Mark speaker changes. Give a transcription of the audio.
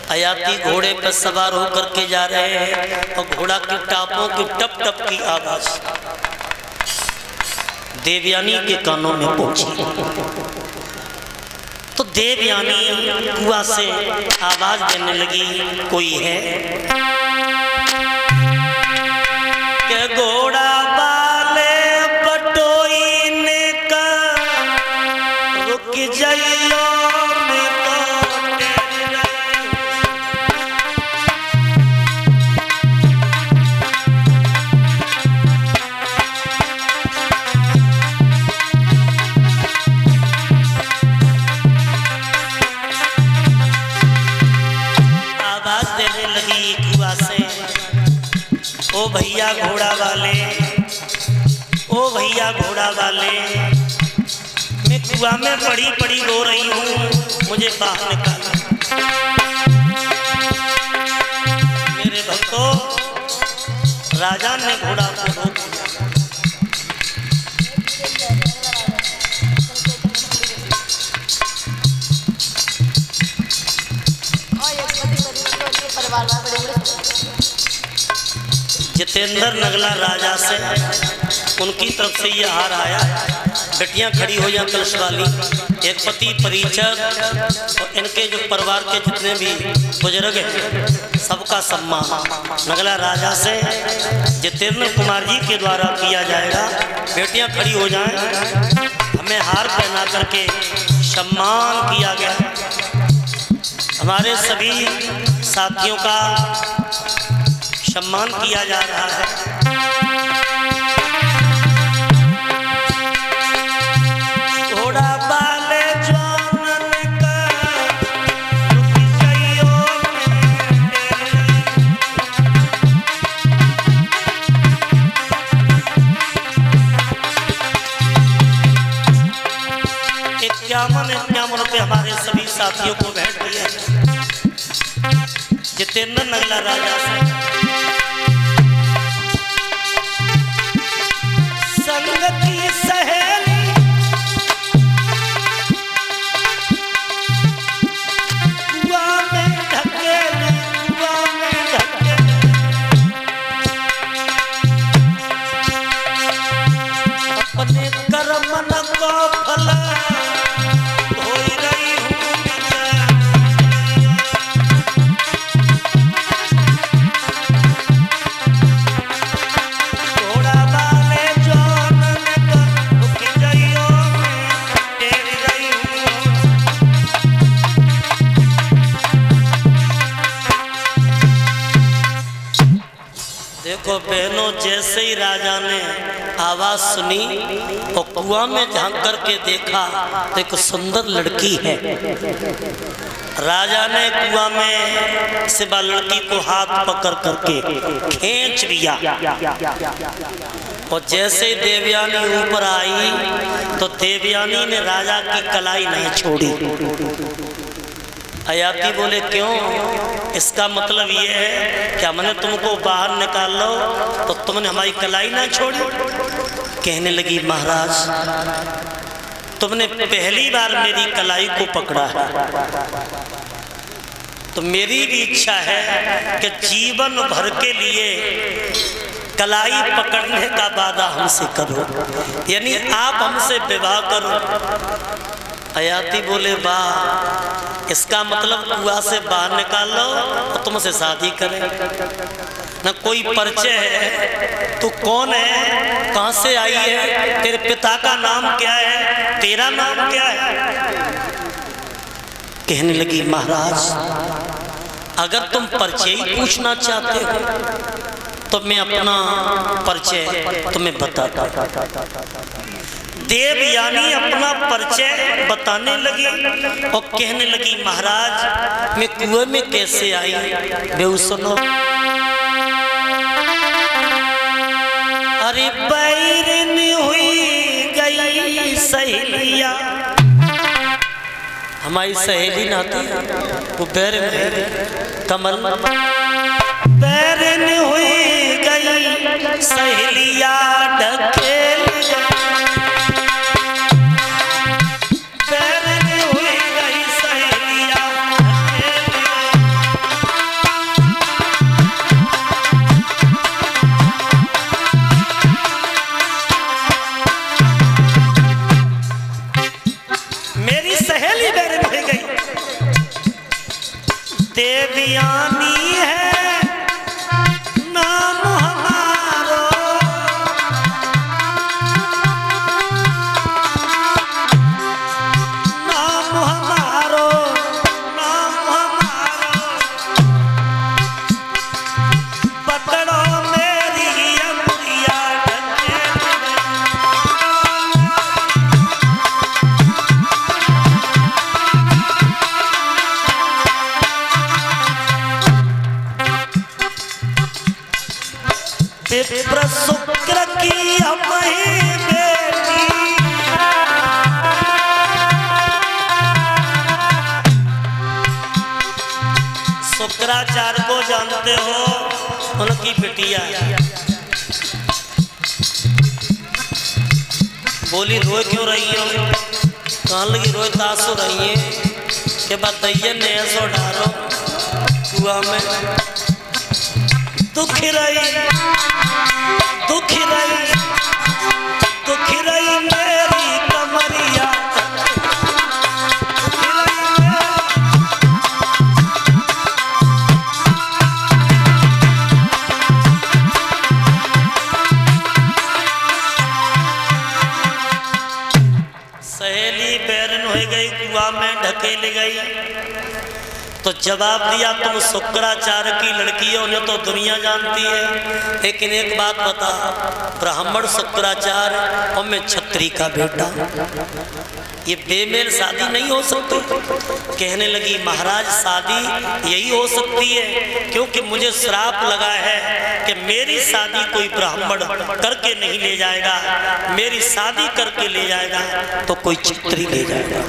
Speaker 1: अयाती घोड़े पर सवार होकर के जा रहे हैं और घोड़ा की टापों की टप टप की आवाज देवयानी के कानों में पहुंची। तो देवयानी कुआं से आवाज देने लगी, कोई है? के घोड़ा वाले बटोई ने का रुक जाइयो ओ भैया घोड़ा वाले, ओ भैया घोड़ा वाले, मैं कुआं में पड़ी पड़ी रो रही हूँ, मुझे बाहर निकालो। मेरे भक्तों, राजा ने घोड़ा को रोक दिया। जितेंद्र नगला राजा से उनकी तरफ से यह हार आया, बेटियां खड़ी हो जाए कलश वाली, एक पति परिचर और इनके जो परिवार के जितने भी बुजुर्ग हैं सबका सम्मान नगला राजा से जितेंद्र कुमार जी के द्वारा किया जाएगा। बेटियां खड़ी हो जाएं, हमें हार पहना करके सम्मान किया गया। हमारे सभी साथियों का सम्मान किया जा रहा है। घोड़ा वाले जवान का रुक जाइयो इक्यावन रुपये हमारे सभी साथियों को भेंट दिए जितेंद्र नगला राजा से। की सहेली कुआं में ढकेले, कुआं में ढकेले, अपने कर्म न को फल धोई रही हूँ। देखो बहनों, जैसे ही राजा ने आवाज सुनी और कुआं में झांक करके देखा तो एक सुंदर लड़की है। राजा ने कुआं में से लड़की को हाथ पकड़ करके खींच लिया और जैसे देवयानी ऊपर आई तो देवयानी ने राजा की कलाई नहीं छोड़ी। अयाती बोले क्यों? इसका मतलब ये है कि हमने तुमको बाहर निकाल लो तो तुमने हमारी कलाई ना छोड़ी। कहने लगी महाराज, तुमने पहली बार मेरी कलाई को पकड़ा है तो मेरी भी इच्छा है कि जीवन भर के लिए कलाई पकड़ने का वादा हमसे करो, यानी आप हमसे विवाह करो। अयाती बोले वाह, इसका मतलब कुआं से बाहर निकाल लो और तुमसे शादी करें। न कोई परिचय है, तू कौन है, कहाँ से आई है, तेरे पिता का नाम क्या है, तेरा नाम क्या है? कहने लगी महाराज, अगर तुम परिचय ही पूछना चाहते हो तो मैं अपना परिचय तुम्हें बताता। देवयानी अपना परिचय बताने लगी और कहने लगी महाराज, मैं कुएं में कैसे आई बेहू सुनो। अरे बैरन हुई गई सहेलिया, हमारी सहेली नाती वो बैर में कमल, बैरन हुई गई सहेलिया ढकेल, बैरन हुई गई सहेलिया ढकेल। देवयानी है नाम हमारो, नाम हमारो, नाम हमारो, पकड़ो मेरी अंगुलियां ढके विप्र शुक्र की अपनी बेटी, शुक्राचार्य को जानते हो, उनकी बिटिया बोली रोए क्यों रही हो? कहाँ लगी रोए तासो रही है के बाद दैया ने ऐसो डालो कुआ में, दुखी रही, दुखी रही, दुखी रही मेरी कमरिया, दुखी रही सहेली बैरन हो गई, कुआं में ढकेली गई। तो जवाब दिया तुम शुक्राचार्य की लड़की हो, उन्हें तो दुनिया जानती है, लेकिन एक बात बता, ब्राह्मण शुक्राचार्य और मैं छत्री का बेटा, ये बेमेल शादी नहीं हो सकती। कहने लगी महाराज शादी यही हो सकती है, क्योंकि मुझे श्राप लगा है कि मेरी शादी कोई ब्राह्मण करके नहीं ले जाएगा, मेरी शादी करके ले जाएगा तो कोई छत्री ले जाएगा।